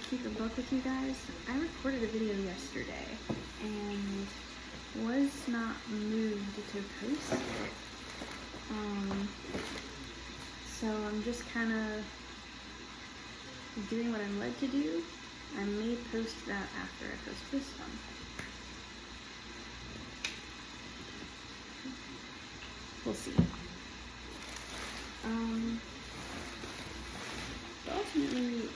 keep a book with you guys. I recorded a video yesterday and was not moved to post it. So I'm just kind of doing what I'm led to do. I may post that after I post this one. We'll see. But ultimately,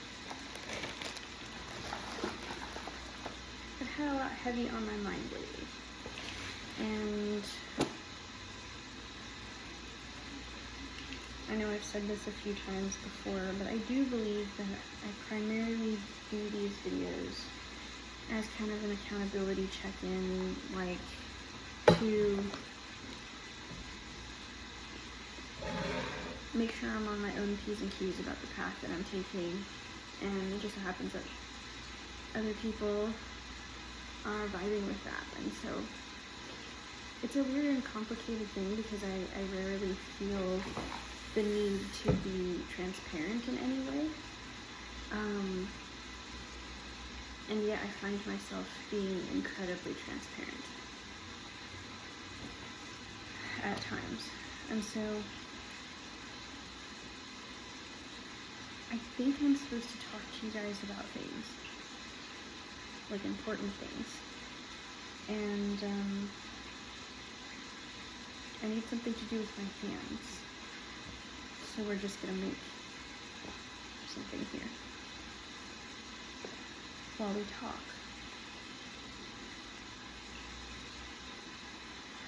I've had a lot heavy on my mind lately. And I know I've said this a few times before, but I do believe that I primarily do these videos as kind of an accountability check-in, like to make sure I'm on my own P's and Q's about the path that I'm taking. And it just so happens that other people are vibing with that. And so it's a weird and complicated thing because I rarely feel the need to be transparent in any way. And yet I find myself being incredibly transparent at times. And so I think I'm supposed to talk to you guys about things, like important things. And I need something to do with my hands. So we're just gonna make something here while we talk.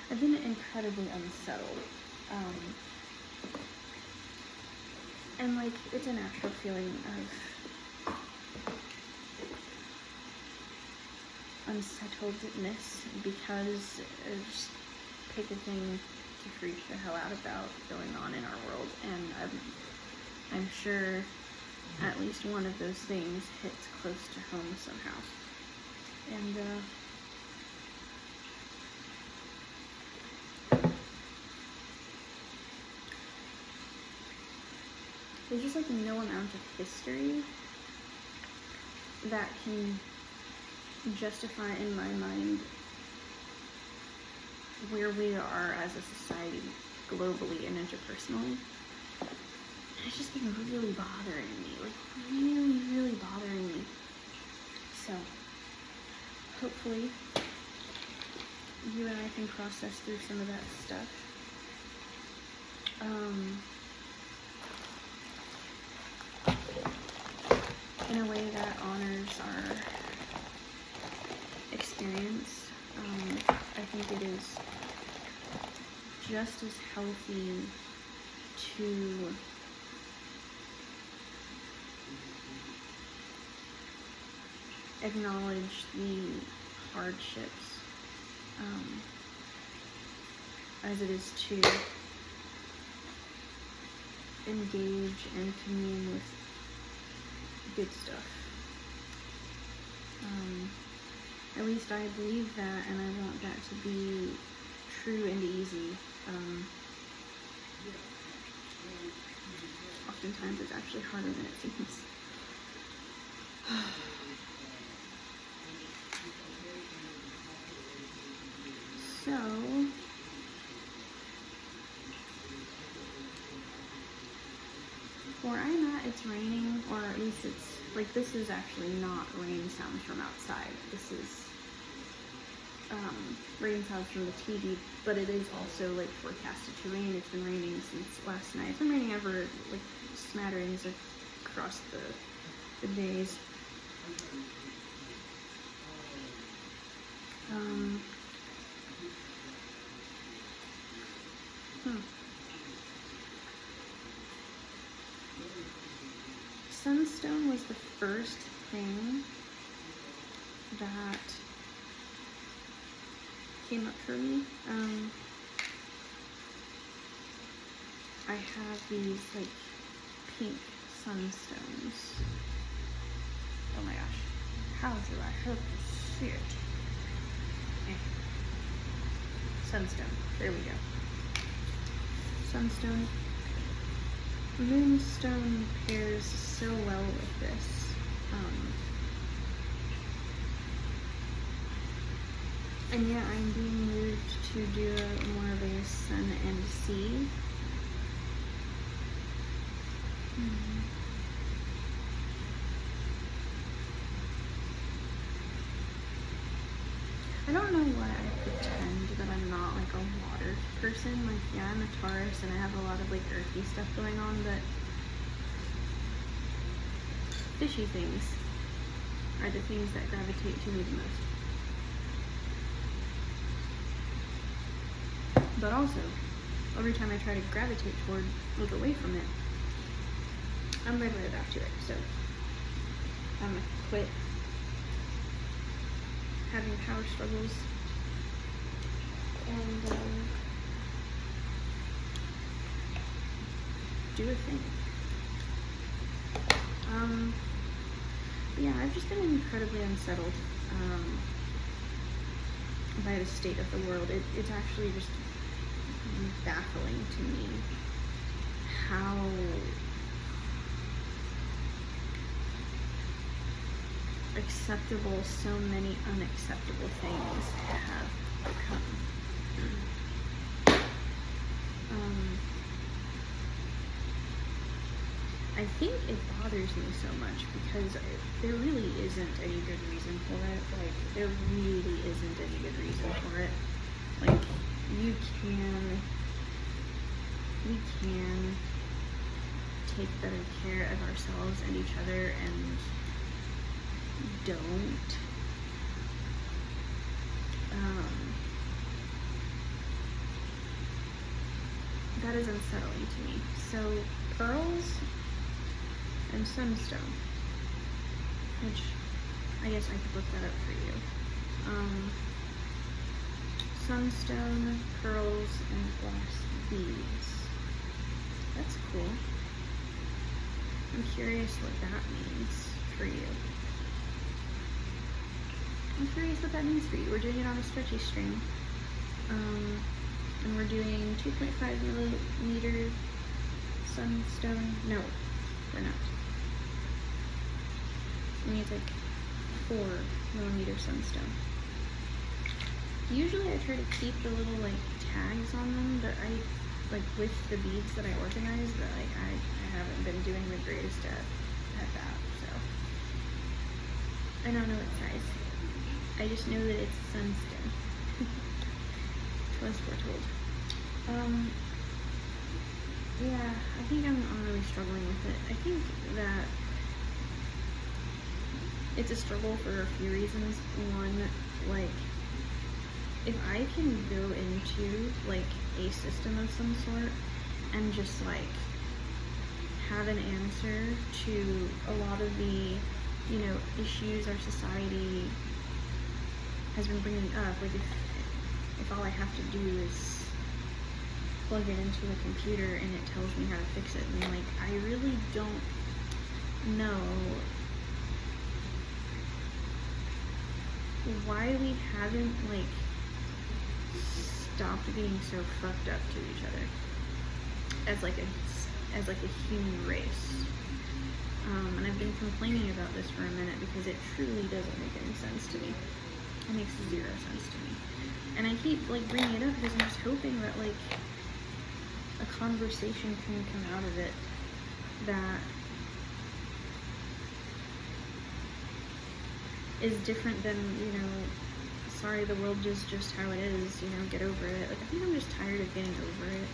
I've been incredibly unsettled. And like, it's a natural feeling of unsettledness because just pick a thing to freak the hell out about going on in our world, and I'm sure at least one of those things hits close to home somehow. And there's just like no amount of history that can justify in my mind where we are as a society globally and interpersonally. It's just been really bothering me, like really, really bothering me. So hopefully you and I can process through some of that stuff. In a way that honors our experience. I think it is just as healthy to acknowledge the hardships as it is to engage and commune with good stuff. At least I believe that, and I want that to be true and easy. Oftentimes it's actually harder than it seems. So, where I'm at, it's raining, or at least it's, like, this is actually not rain sounds from outside. This is rain sounds from the TV, but it is also, like, forecasted to rain. It's been raining since last night. It's been raining ever, like, smatterings across the days. Sunstone was the first thing that came up for me. I have these like pink sunstones. Oh my gosh, how do I hope to see it? Sunstone, there we go. Sunstone Moonstone pairs so well with this. And yeah, I'm being moved to do more of a sun and sea. I don't know why I pretend that I'm not like a water person. Like, yeah, I'm a Taurus and I have a lot of like earthy stuff going on, but fishy things are the things that gravitate to me the most. But also, every time I try to gravitate toward, look away from it, I'm right back to it. So I'm gonna quit having power struggles and do a thing. Yeah, I've just been incredibly unsettled by the state of the world. It's actually just baffling to me how acceptable so many unacceptable things have become. I think it bothers me so much because there really isn't any good reason for it. Like, there really isn't any good reason for it. Like, we can take better care of ourselves and each other and don't. That is unsettling to me. So, pearls and sunstone, which I guess I could look that up for you. Sunstone, pearls, and glass beads. That's cool. I'm curious what that means for you. I'm curious what that means for you. We're doing it on a stretchy string. And we're doing 2.5 millimeter sunstone. No, we're not. I mean, it's like 4 millimeter sunstone. Usually I try to keep the little like tags on them, but I like with the beads that I organize, but like I haven't been doing the greatest at that, so I don't know what size. I just know that it's sunstone. Was foretold. Yeah, I think I'm really struggling with it. I think that it's a struggle for a few reasons. One, like, if I can go into like a system of some sort and just like have an answer to a lot of the, you know, issues our society has been bringing up, like if all I have to do is plug it into a computer and it tells me how to fix it, and like I really don't know why we haven't like stopped being so fucked up to each other as like a human race. And I've been complaining about this for a minute because it truly doesn't make any sense to me. It makes 0 sense to me. And I keep like bringing it up because I'm just hoping that like a conversation can come out of it that is different than, you know, sorry, the world is just how it is, you know, get over it. Like, I think I'm just tired of getting over it.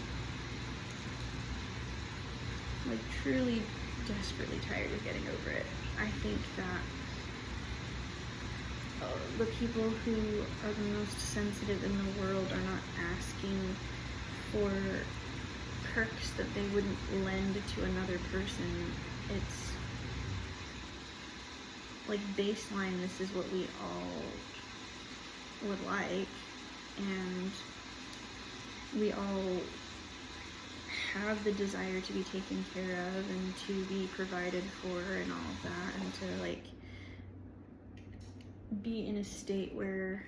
Like, truly, desperately tired of getting over it. I think that the people who are the most sensitive in the world are not asking for perks that they wouldn't lend to another person. It's like baseline, this is what we all would like, and we all have the desire to be taken care of and to be provided for and all of that, and to like be in a state where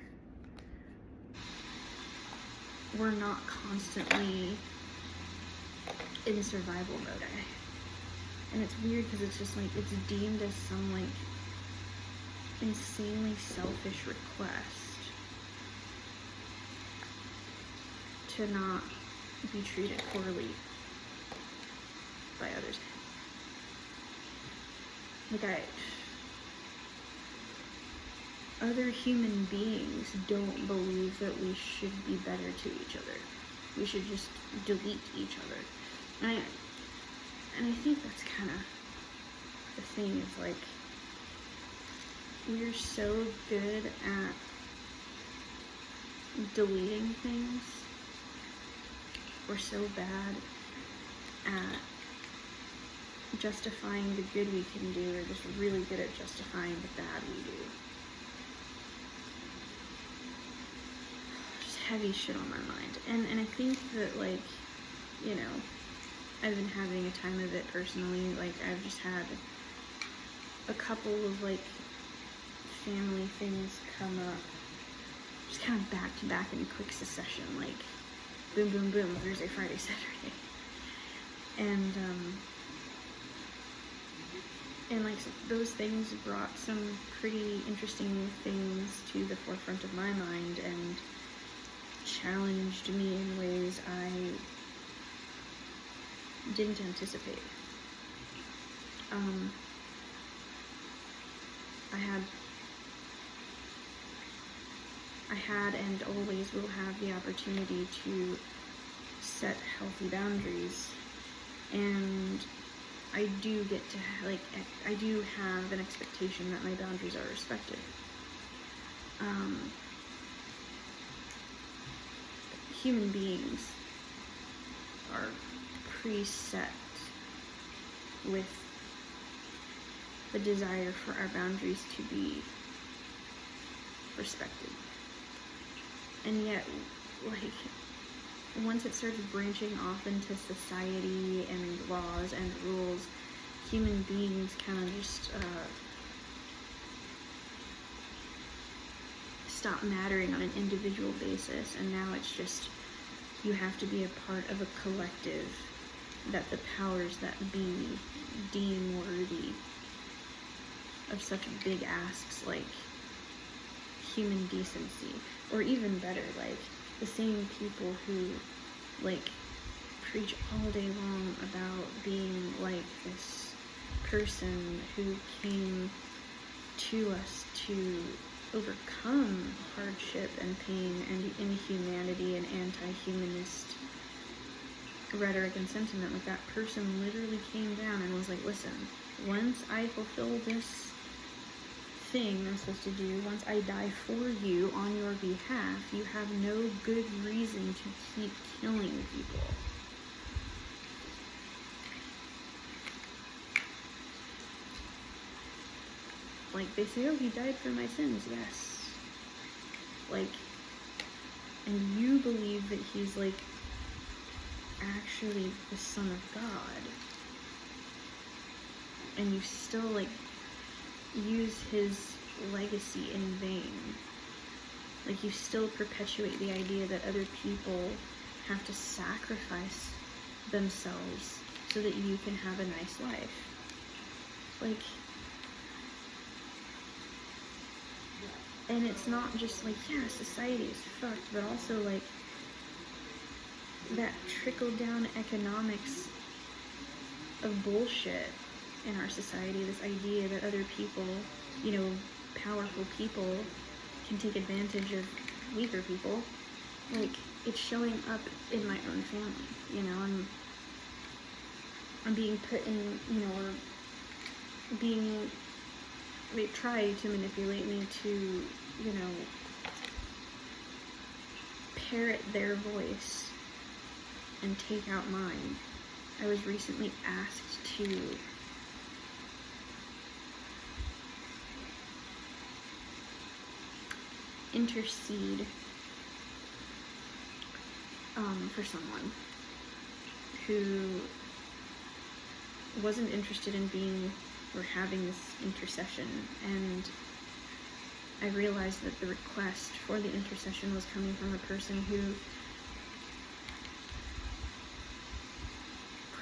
we're not constantly in survival mode. And it's weird because it's just like, it's deemed as some like insanely selfish request to not be treated poorly by others. Like other human beings don't believe that we should be better to each other. We should just delete each other. And I think that's kind of the thing, is like, we're so good at deleting things. We're so bad at justifying the good we can do. We're just really good at justifying the bad we do. Just heavy shit on my mind. And I think that, like, you know, I've been having a time of it personally. Like, I've just had a couple of, like, family things come up, just kind of back to back in quick succession, like, boom, boom, boom, Thursday, Friday, Saturday. And like, those things brought some pretty interesting things to the forefront of my mind and challenged me in ways I didn't anticipate. I had and always will have the opportunity to set healthy boundaries, and I do get to, like, I do have an expectation that my boundaries are respected. Human beings are preset with the desire for our boundaries to be respected. And yet, like, once it starts branching off into society and laws and rules, human beings kind of just stop mattering on an individual basis, and now it's just, you have to be a part of a collective that the powers that be deem worthy of such big asks like human decency. Or even better, like, the same people who, like, preach all day long about being like this person who came to us to overcome hardship and pain and inhumanity and anti-humanist rhetoric and sentiment. Like, that person literally came down and was like, listen, once I fulfill this thing I'm supposed to do, once I die for you on your behalf, you have no good reason to keep killing people. Like, they say, oh, he died for my sins. Yes. Like, and you believe that he's, like, actually the Son of God. And you still, like, use his legacy in vain. Like, you still perpetuate the idea that other people have to sacrifice themselves so that you can have a nice life. Like, and it's not just like, yeah, society is fucked, but also, like, that trickle-down economics of bullshit in our society, this idea that other people, you know, powerful people can take advantage of weaker people. Like, it's showing up in my own family, you know. I'm being put in, you know, or being, they try to manipulate me to, you know, parrot their voice and take out mine. I was recently asked to intercede for someone who wasn't interested in being or having this intercession, and I realized that the request for the intercession was coming from a person who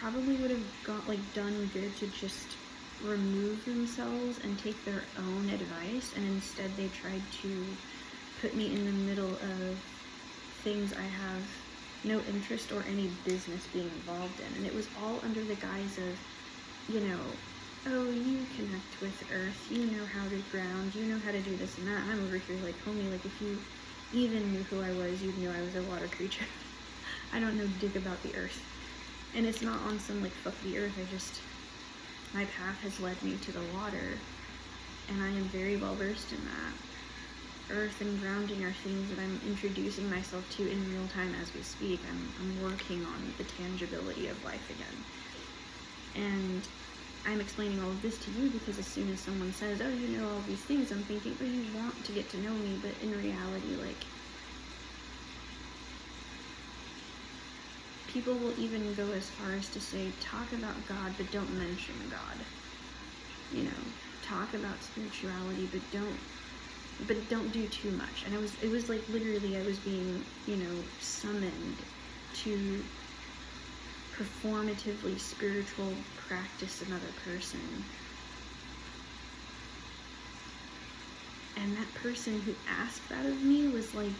probably would have done good to just remove themselves and take their own advice, and instead they tried to put me in the middle of things I have no interest or any business being involved in. And it was all under the guise of, oh, you connect with Earth, you know how to ground, you know how to do this and that. And I'm over here like, homie, like if you even knew who I was, you'd know I was a water creature. I don't know dick about the Earth. And it's not on some like fuck the Earth, my path has led me to the water, and I am very well versed in that. Earth and grounding are things that I'm introducing myself to in real time as we speak. I'm working on the tangibility of life again. And I'm explaining all of this to you because as soon as someone says, oh, you know all these things, I'm thinking, oh, you want to get to know me, but in reality, like, people will even go as far as to say, talk about God, but don't mention God. Talk about spirituality, but don't do too much. And it was like literally I was being, summoned to performatively spiritual practice another person. And that person who asked that of me was like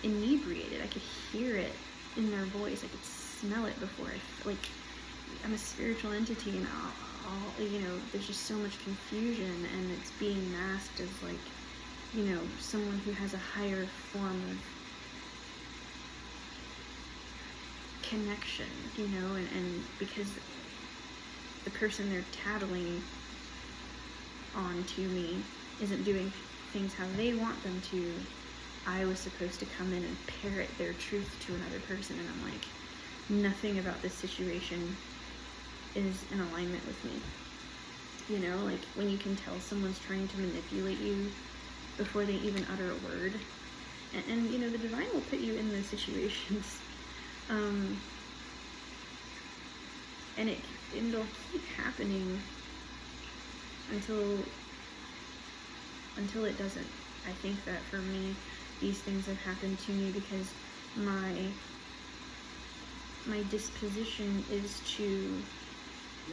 inebriated. I could hear it in their voice. I could smell it before I'm a spiritual entity, and there's just so much confusion, and it's being masked as like, someone who has a higher form of connection, and because the person they're tattling on to me isn't doing things how they want them to, I was supposed to come in and parrot their truth to another person, and I'm like, nothing about this situation is in alignment with me. Like when you can tell someone's trying to manipulate you before they even utter a word. And the divine will put you in those situations. And it'll keep happening until it doesn't. I think that for me, these things have happened to me because my disposition is to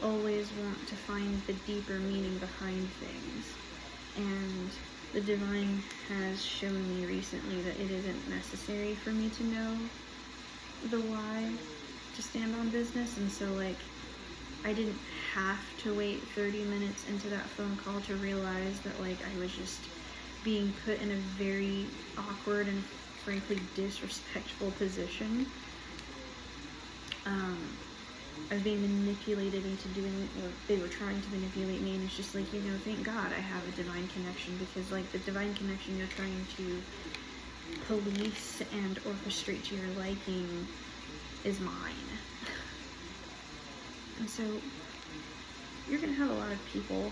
always want to find the deeper meaning behind things. And the divine has shown me recently that it isn't necessary for me to know the why to stand on business. And so I didn't have to wait 30 minutes into that phone call to realize that I was just being put in a very awkward and frankly disrespectful position. I was being manipulated into doing, or they were trying to manipulate me, and it's just thank God I have a divine connection, because the divine connection you're trying to police and orchestrate to your liking is mine. And so you're going to have a lot of people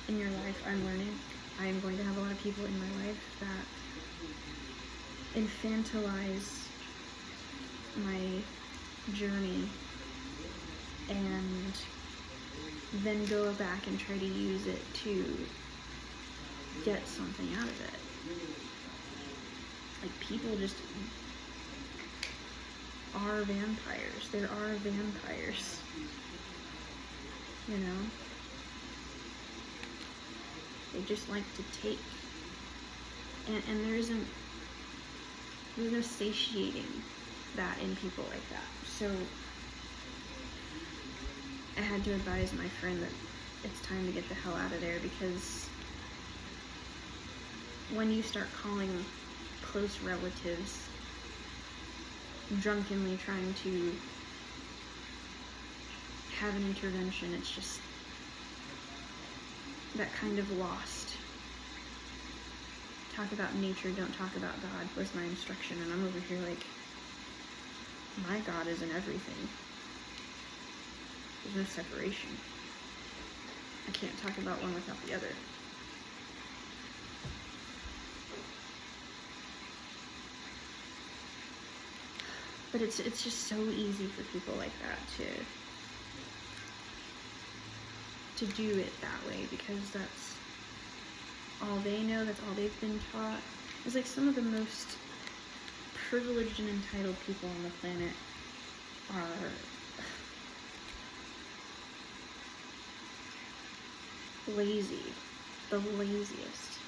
in your life, I'm learning. I am going to have a lot of people in my life that infantilize my journey and then go back and try to use it to get something out of it. People just are vampires. There are vampires. They just like to take. And there's no satiating that in people like that. So I had to advise my friend that it's time to get the hell out of there, because when you start calling close relatives drunkenly trying to have an intervention, it's just that kind of lost. Talk about nature, don't talk about God, was my instruction, and I'm over here my God is in everything. There's no separation. I can't talk about one without the other. But it's just so easy for people like that to do it that way, because that's all they know, that's all they've been taught. It's some of the most privileged and entitled people on the planet are lazy, the laziest.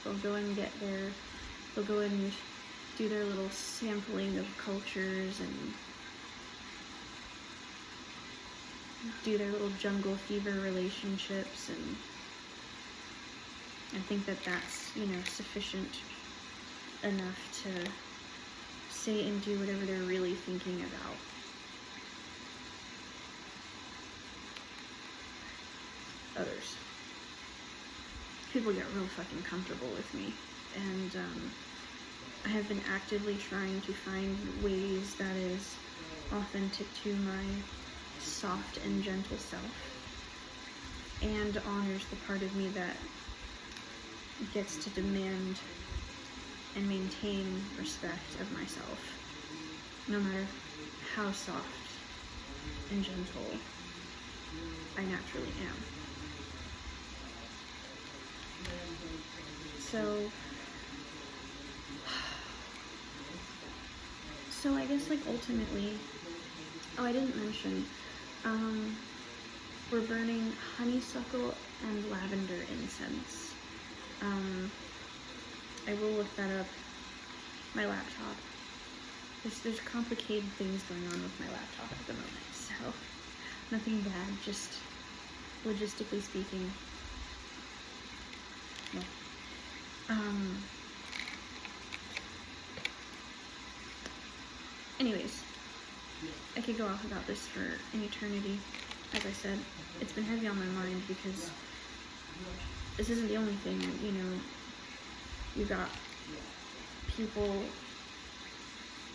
They'll go and they'll go and do their little sampling of cultures and do their little jungle fever relationships, and I think that that's, sufficient enough to say and do whatever they're really thinking about. Others. People get real fucking comfortable with me, and I have been actively trying to find ways that is authentic to my soft and gentle self, and honors the part of me that gets to demand and maintain respect of myself, no matter how soft and gentle I naturally am. So I guess, like, ultimately, I didn't mention, we're burning honeysuckle and lavender incense. I will look that up. My laptop. There's complicated things going on with my laptop at the moment, so nothing bad, just logistically speaking. Yeah. Anyways, I could go off about this for an eternity. As I said, it's been heavy on my mind because this isn't the only thing. You've got people,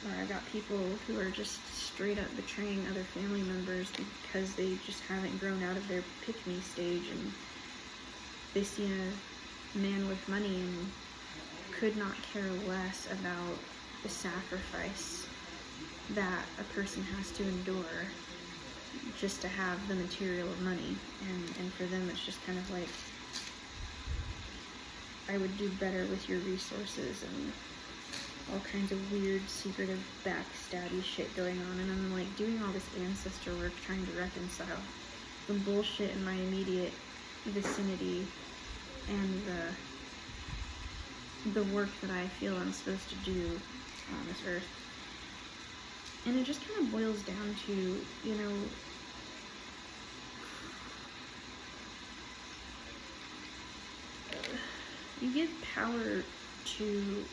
or I've got people who are just straight up betraying other family members because they just haven't grown out of their pick-me stage, and they see a man with money and could not care less about the sacrifice that a person has to endure just to have the material of money, and for them it's just kind of like, I would do better with your resources, and all kinds of weird, secretive, backstabby shit going on, and I'm like doing all this ancestor work trying to reconcile the bullshit in my immediate vicinity and the work that I feel I'm supposed to do on this earth. And it just kind of boils down to, you give power to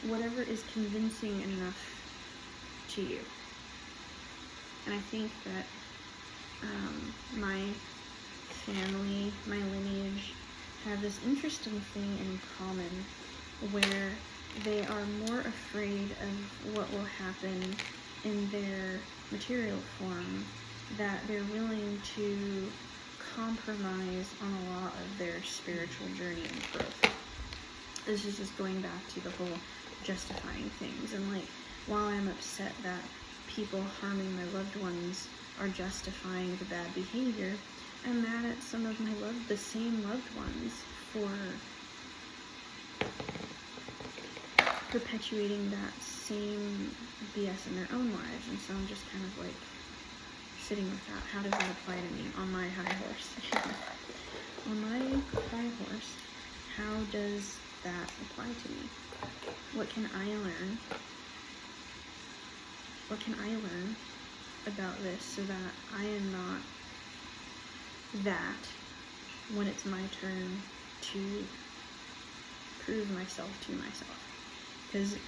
whatever is convincing enough to you. And I think that my family, my lineage, have this interesting thing in common where they are more afraid of what will happen in their material form, that they're willing to compromise on a lot of their spiritual journey and growth. This is just going back to the whole justifying things, and like, while I'm upset that people harming my loved ones are justifying the bad behavior, I'm mad at some of the same loved ones for perpetuating that same BS in their own lives. And so I'm just kind of like sitting with that. How does that apply to me on my high horse? On my high horse, how does that apply to me? What can I learn? What can I learn about this so that I am not that when it's my turn to prove myself to myself? Because,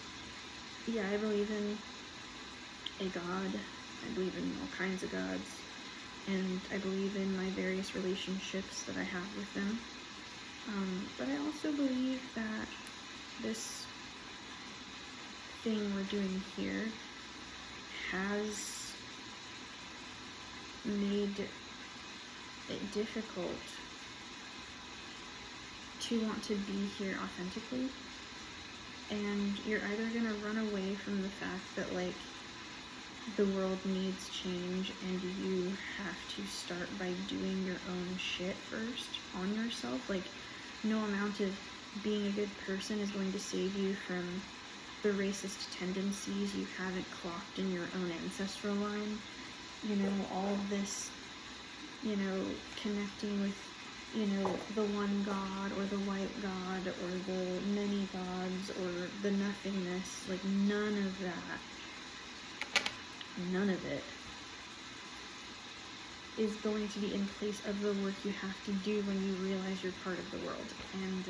yeah, I believe in a God. I believe in all kinds of gods. And I believe in my various relationships that I have with them. But I also believe that this thing we're doing here has made it difficult to want to be here authentically. And you're either gonna run away from the fact that, like, the world needs change and you have to start by doing your own shit first on yourself. Like, no amount of being a good person is going to save you from the racist tendencies you haven't clocked in your own ancestral line. All of this connecting with, the one God or the white God or the many gods or the nothingness. Like, none of that, none of it is going to be in place of the work you have to do when you realize you're part of the world. And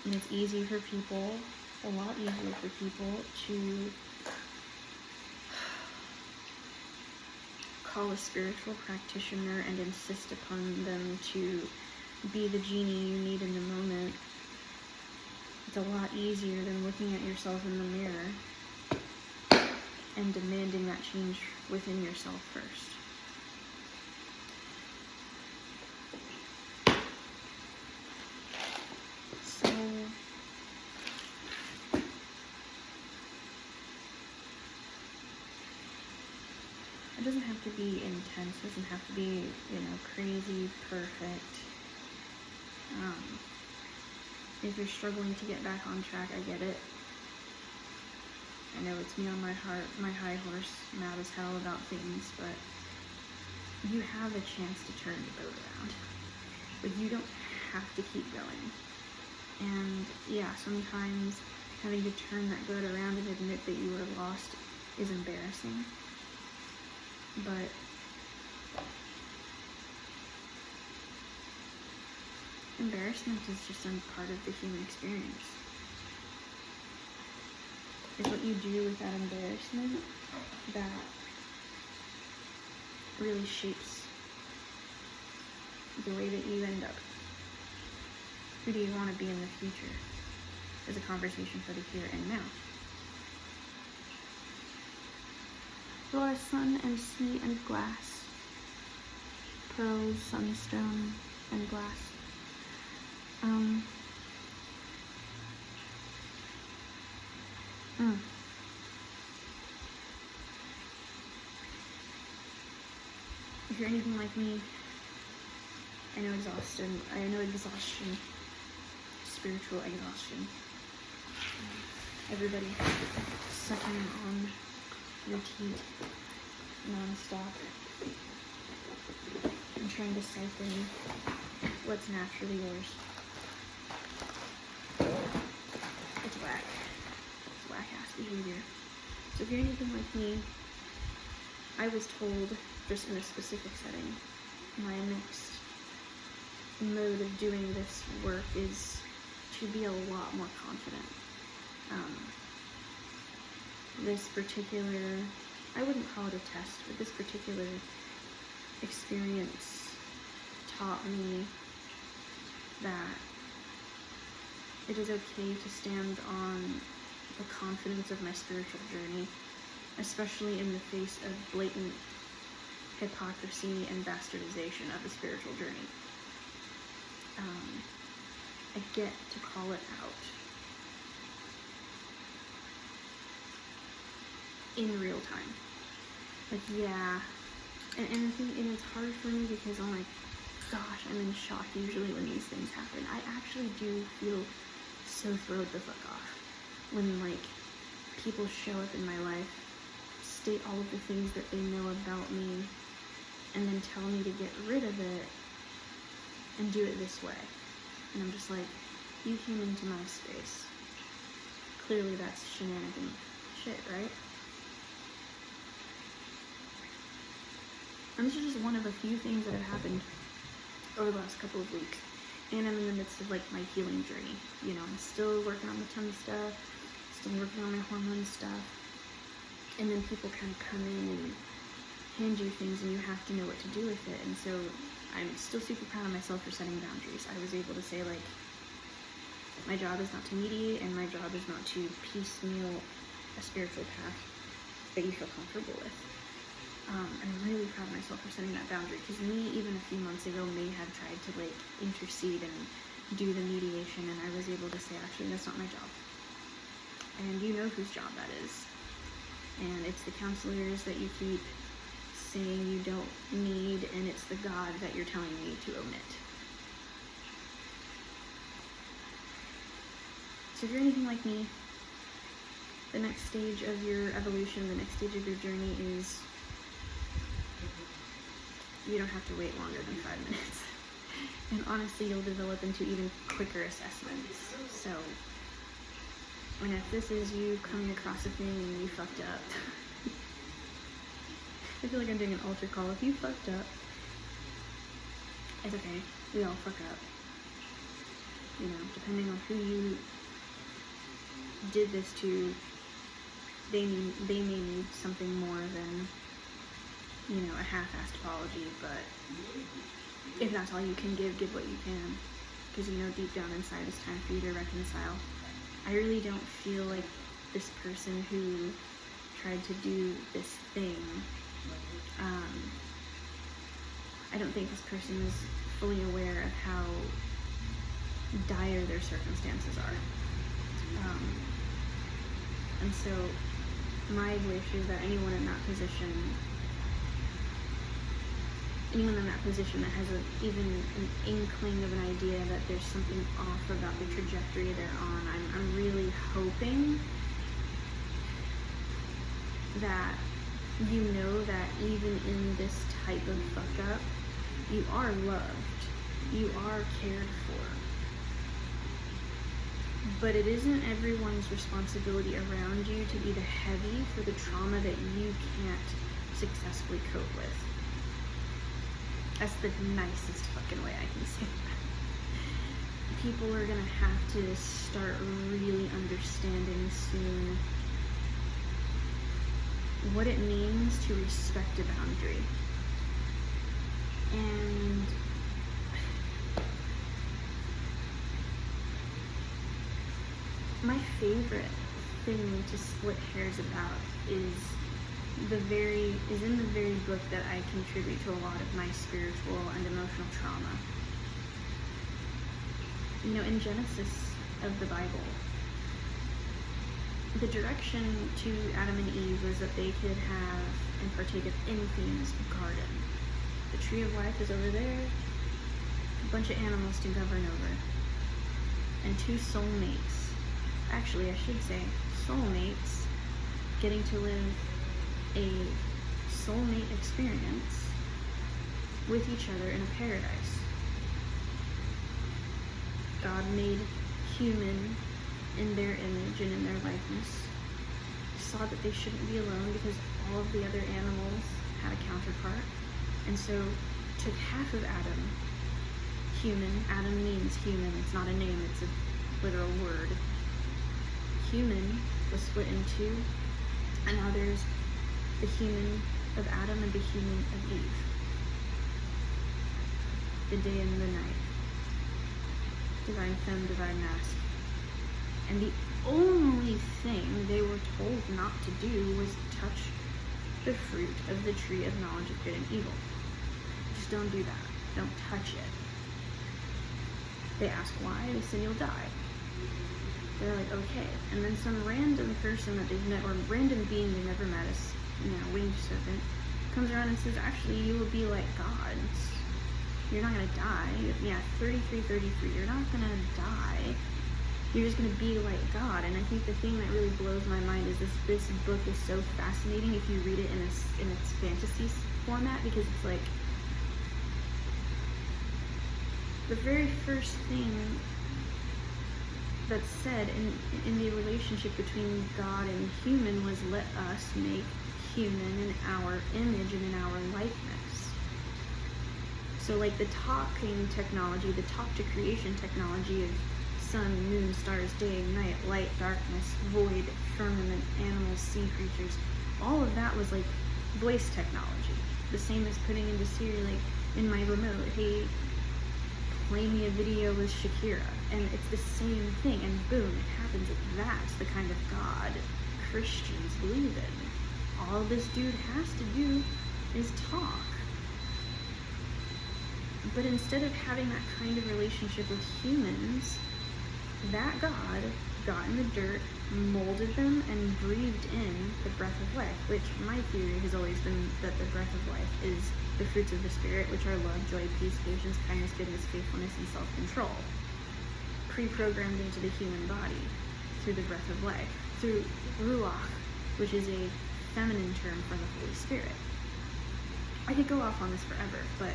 it's easy for people, a lot easier for people to call a spiritual practitioner and insist upon them to be the genie you need in the moment. It's a lot easier than looking at yourself in the mirror and demanding that change within yourself first. So, it doesn't have to be intense, it doesn't have to be, crazy, perfect. If you're struggling to get back on track, I get it. I know it's me on my high horse, mad as hell about things, but you have a chance to turn the boat around. But you don't have to keep going. And yeah, sometimes having to turn that boat around and admit that you were lost is embarrassing. But embarrassment is just a part of the human experience. It's what you do with that embarrassment that really shapes the way that you end up. Who do you want to be in the future? Is a conversation for the here and now. There are sun and sea and glass, pearls, sunstone, and glass. If you're anything like me, I know exhaustion, spiritual exhaustion. Everybody sucking on your teeth non-stop and trying to siphon what's naturally yours. It's whack. It's whack-ass behavior. So if you're anything like me, I was told, just in a specific setting, my next mode of doing this work is to be a lot more confident. This particular, I wouldn't call it a test, but this particular experience taught me that it is okay to stand on the confidence of my spiritual journey, especially in the face of blatant hypocrisy and bastardization of the spiritual journey. I get to call it out in real time. Like, yeah, and it's hard for me because I'm like, gosh, I'm in shock usually when these things happen. I actually do feel so thrilled the fuck off when, like, people show up in my life, state all of the things that they know about me, and then tell me to get rid of it and do it this way. And I'm just like, you came into my space. Clearly that's shenanigan shit, right? And this is just one of a few things that have happened over the last couple of weeks. And I'm in the midst of, like, my healing journey. I'm still working on the tummy stuff, still working on my hormone stuff. And then people kind of come in and hand you things and you have to know what to do with it. And so I'm still super proud of myself for setting boundaries. I was able to say, like, my job is not to mediate and my job is not to piecemeal a spiritual path that you feel comfortable with. I'm really proud of myself for setting that boundary, because me, even a few months ago, may have tried to, like, intercede and do the mediation, and I was able to say, actually, that's not my job. And you know whose job that is. And it's the counselors that you keep saying you don't need, and it's the God that you're telling me to omit. So if you're anything like me, the next stage of your evolution, the next stage of your journey is you don't have to wait longer than 5 minutes. And honestly, you'll develop into even quicker assessments. So, and if this is you coming across a thing and you fucked up, I feel like I'm doing an altar call. If you fucked up, it's okay. We all fuck up. You know, depending on who you did this to, they may need something more than, you know, a half-assed apology. But if that's all you can give what you can, because you know deep down inside it's time for you to reconcile. I really don't feel like this person who tried to do this thing, I don't think this person is fully aware of how dire their circumstances are. And so my wish is that anyone in that position that has even an inkling of an idea that there's something off about the trajectory they're on, I'm really hoping that you know that even in this type of fuck up, you are loved, you are cared for. But it isn't everyone's responsibility around you to be the heavy for the trauma that you can't successfully cope with. That's the nicest fucking way I can say that. People are gonna have to start really understanding soon what it means to respect a boundary. And my favorite thing to split hairs about is in the very book that I contribute to a lot of my spiritual and emotional trauma. You know, in Genesis of the Bible, the direction to Adam and Eve was that they could have and partake of anything in this garden. The tree of life is over there, a bunch of animals to govern over, and 2 soulmates. Actually, I should say soulmates getting to live a soulmate experience with each other in a paradise. God made human in their image and in their likeness, saw that they shouldn't be alone because all of the other animals had a counterpart, and so took half of Adam, human. Adam means human, it's not a name, it's a literal word. Human was split in 2, and now there's the human of Adam and the human of Eve. The day and the night. Divine femme, divine masc. And the only thing they were told not to do was touch the fruit of the tree of knowledge of good and evil. Just don't do that. Don't touch it. They ask why, they said you'll die. They're like, okay. And then some random person that they've met, or random being they never met, a winged serpent, comes around and says, actually, you will be like gods. You're not going to die. Yeah, 33, you're not going to die. You're just going to be like God. And I think the thing that really blows my mind is this book is so fascinating if you read it in its fantasy format, because it's like the very first thing that's said in the relationship between God and human was, let us make human in our image and in our likeness. So like the talking technology, the talk to creation technology of sun, moon, stars, day, night, light, darkness, void, firmament, animals, sea creatures, all of that was like voice technology. The same as putting into Siri, like in my remote, hey, play me a video with Shakira, and it's the same thing, and boom, it happens. That's the kind of God Christians believe in. All this dude has to do is talk. But instead of having that kind of relationship with humans, that God got in the dirt, molded them, and breathed in the breath of life, which my theory has always been that the breath of life is the fruits of the Spirit, which are love, joy, peace, patience, kindness, goodness, faithfulness, and self-control, pre-programmed into the human body through the breath of life, through ruach, which is a feminine term for the Holy Spirit. I could go off on this forever, but,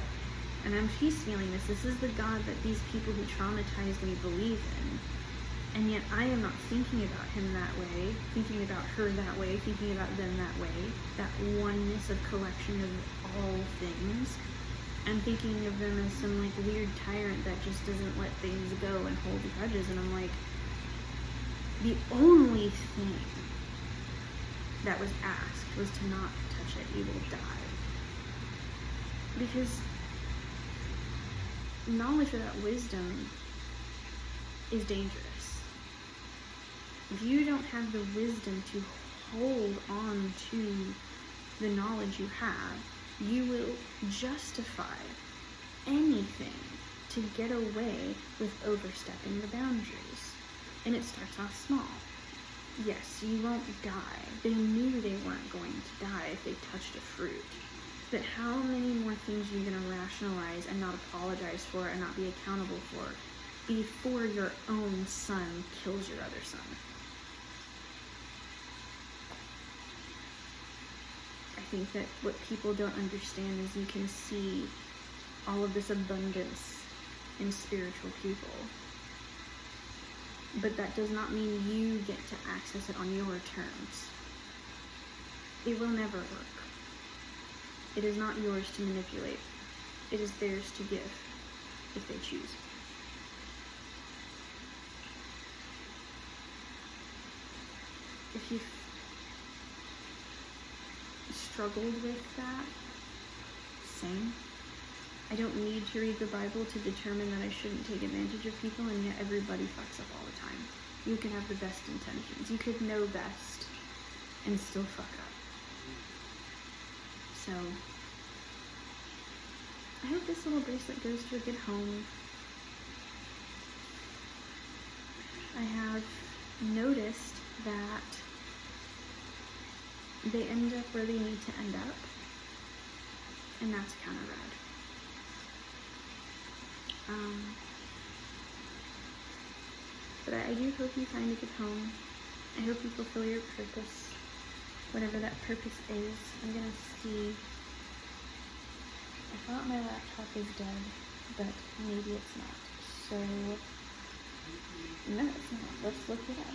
and I'm piecemealing this. This is the God that these people who traumatized me believe in. And yet I am not thinking about him that way, thinking about her that way, thinking about them that way, that oneness of collection of all things. I'm thinking of them as some like weird tyrant that just doesn't let things go and hold grudges. And I'm like, the only thing that was asked was to not touch it, you will die. Because knowledge without wisdom is dangerous. If you don't have the wisdom to hold on to the knowledge you have, you will justify anything to get away with overstepping the boundaries. And it starts off small. Yes, you won't die. They knew they weren't going to die if they touched a fruit. But how many more things are you going to rationalize and not apologize for and not be accountable for before your own son kills your other son? I think that what people don't understand is you can see all of this abundance in spiritual people. But that does not mean you get to access it on your terms. It will never work. It is not yours to manipulate. It is theirs to give, if they choose. If you've struggled with that, same. I don't need to read the Bible to determine that I shouldn't take advantage of people, and yet everybody fucks up all the time. You can have the best intentions. You could know best and still fuck up. So, I hope this little bracelet goes to a good home. I have noticed that they end up where they need to end up, and that's kind of rad. But I do hope you find a good home. I hope you fulfill your purpose, whatever that purpose is. I'm gonna see. I thought my laptop is dead, but maybe it's not. So, no, it's not. Let's look it up.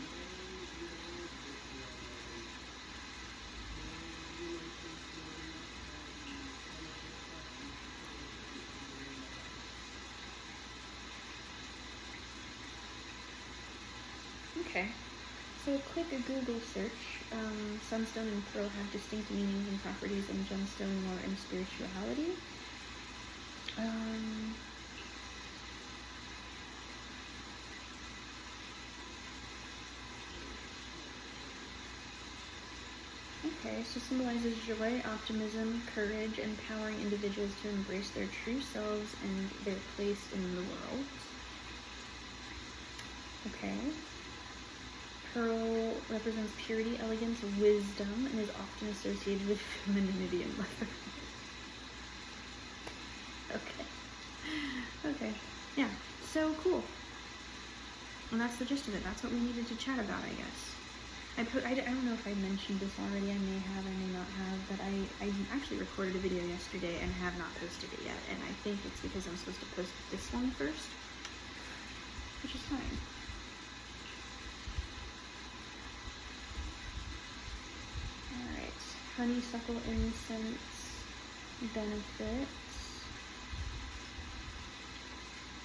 Okay, so a quick Google search. Sunstone and pearl have distinct meanings and properties, and gemstone more in spirituality. Okay, so symbolizes joy, optimism, courage, empowering individuals to embrace their true selves and their place in the world. Okay. Pearl represents purity, elegance, wisdom, and is often associated with femininity and motherhood. Okay. Yeah. So cool. And that's the gist of it. That's what we needed to chat about, I guess. I don't know if I mentioned this already. I may have, I may not have, but I actually recorded a video yesterday and have not posted it yet. And I think it's because I'm supposed to post this one first, which is fine. Honeysuckle incense benefits.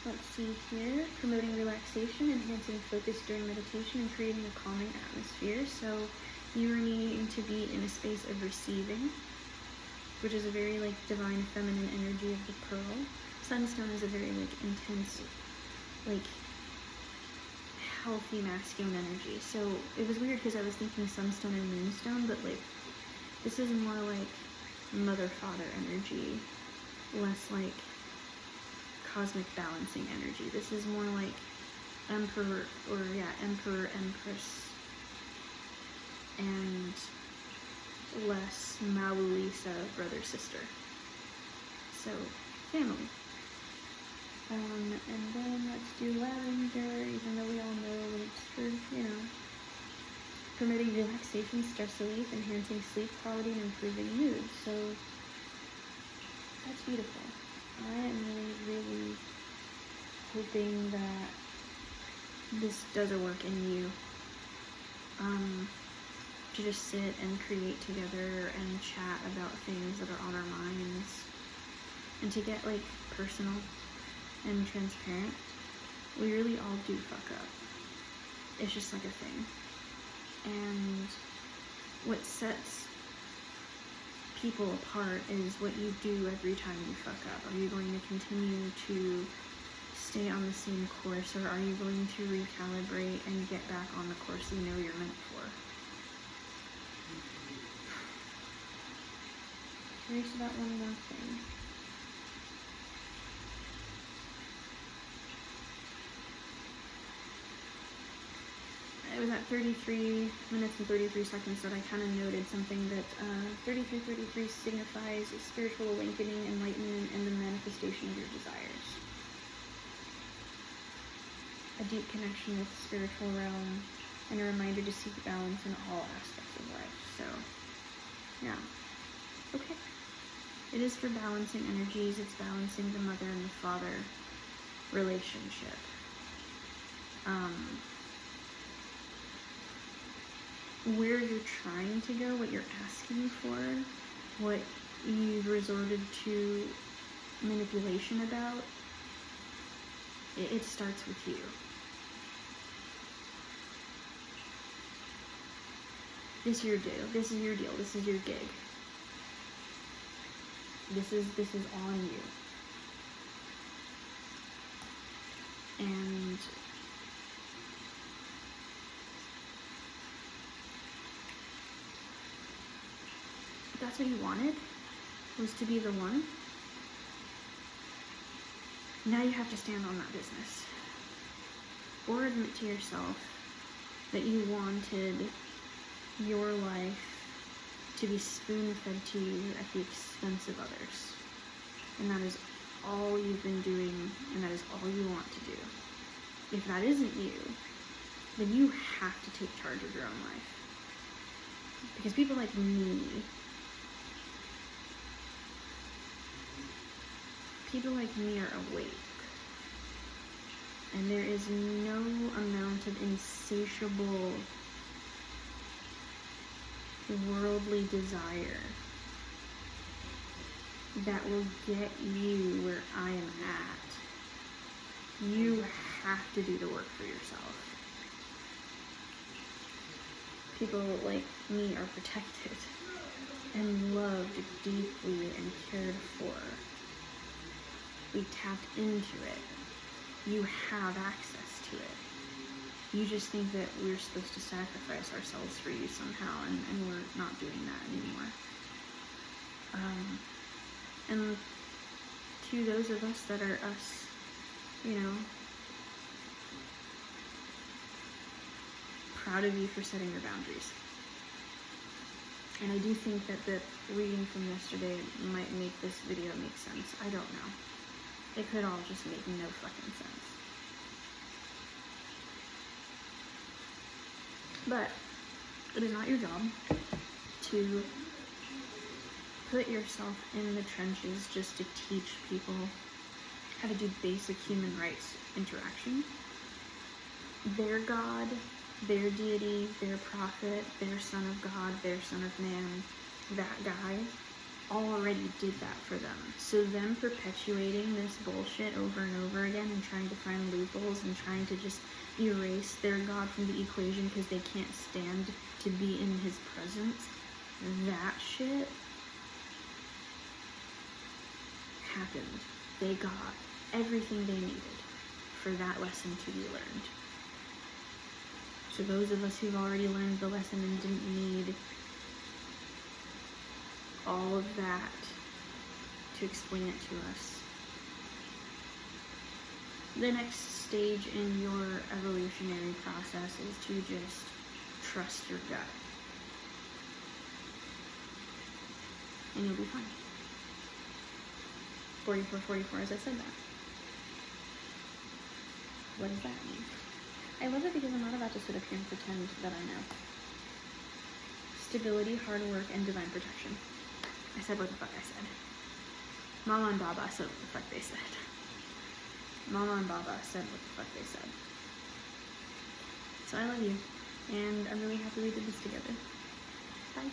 Let's see here. Promoting relaxation, enhancing focus during meditation, and creating a calming atmosphere. So you are needing to be in a space of receiving, which is a very like divine feminine energy of the pearl. Sunstone is a very like intense, like healthy masculine energy. So it was weird because I was thinking sunstone and moonstone, but like this is more like mother-father energy, less like cosmic balancing energy. This is more like emperor, empress, and less Malu, Lisa, brother, sister. So, family. And then let's do lavender, even though we all know that it's for, promoting relaxation, stress relief, enhancing sleep quality, and improving mood. So that's beautiful. I am really, really hoping that this does a work in you. To just sit and create together and chat about things that are on our minds, and to get like personal and transparent. We really all do fuck up. It's just like a thing. And what sets people apart is what you do every time you fuck up. Are you going to continue to stay on the same course, or are you going to recalibrate and get back on the course you know you're meant for? Curious about one more thing. It was at 33 minutes and 33 seconds that I kind of noted something that 3333 signifies a spiritual awakening, enlightenment, and the manifestation of your desires. A deep connection with the spiritual realm, and a reminder to seek balance in all aspects of life. So, yeah. Okay. It is for balancing energies. It's balancing the mother and the father relationship. Where you're trying to go, what you're asking for, what you've resorted to manipulation about, it starts with you. This is your deal. This is your deal. This is your gig. This is on you. And if that's what you wanted, was to be the one, now you have to stand on that business. Or admit to yourself that you wanted your life to be spoon-fed to you at the expense of others. And that is all you've been doing, and that is all you want to do. If that isn't you, then you have to take charge of your own life. Because people like me, are awake. And there is no amount of insatiable worldly desire that will get you where I am at. You have to do the work for yourself. People like me are protected and loved deeply and cared for. We tapped into it. You have access to it. You just think that we're supposed to sacrifice ourselves for you somehow, and we're not doing that anymore. And to those of us that are us, proud of you for setting your boundaries. And I do think that the reading from yesterday might make this video make sense. I don't know. It could all just make no fucking sense. But it is not your job to put yourself in the trenches just to teach people how to do basic human rights interaction. Their God, their deity, their prophet, their son of God, their son of man, that guy already did that for them. So them perpetuating this bullshit over and over again and trying to find loopholes and trying to just erase their God from the equation because they can't stand to be in his presence, that shit happened. They got everything they needed for that lesson to be learned. So those of us who've already learned the lesson and didn't need all of that to explain it to us, the next stage in your evolutionary process is to just trust your gut. And you'll be fine. 44, as I said that. What does that mean? I love it because I'm not about to sit up here and pretend that I know. Stability, hard work, and divine protection. I said what the fuck I said. Mama and Baba said what the fuck they said. Mama and Baba said what the fuck they said. So I love you, and I'm really happy we did this together. Bye.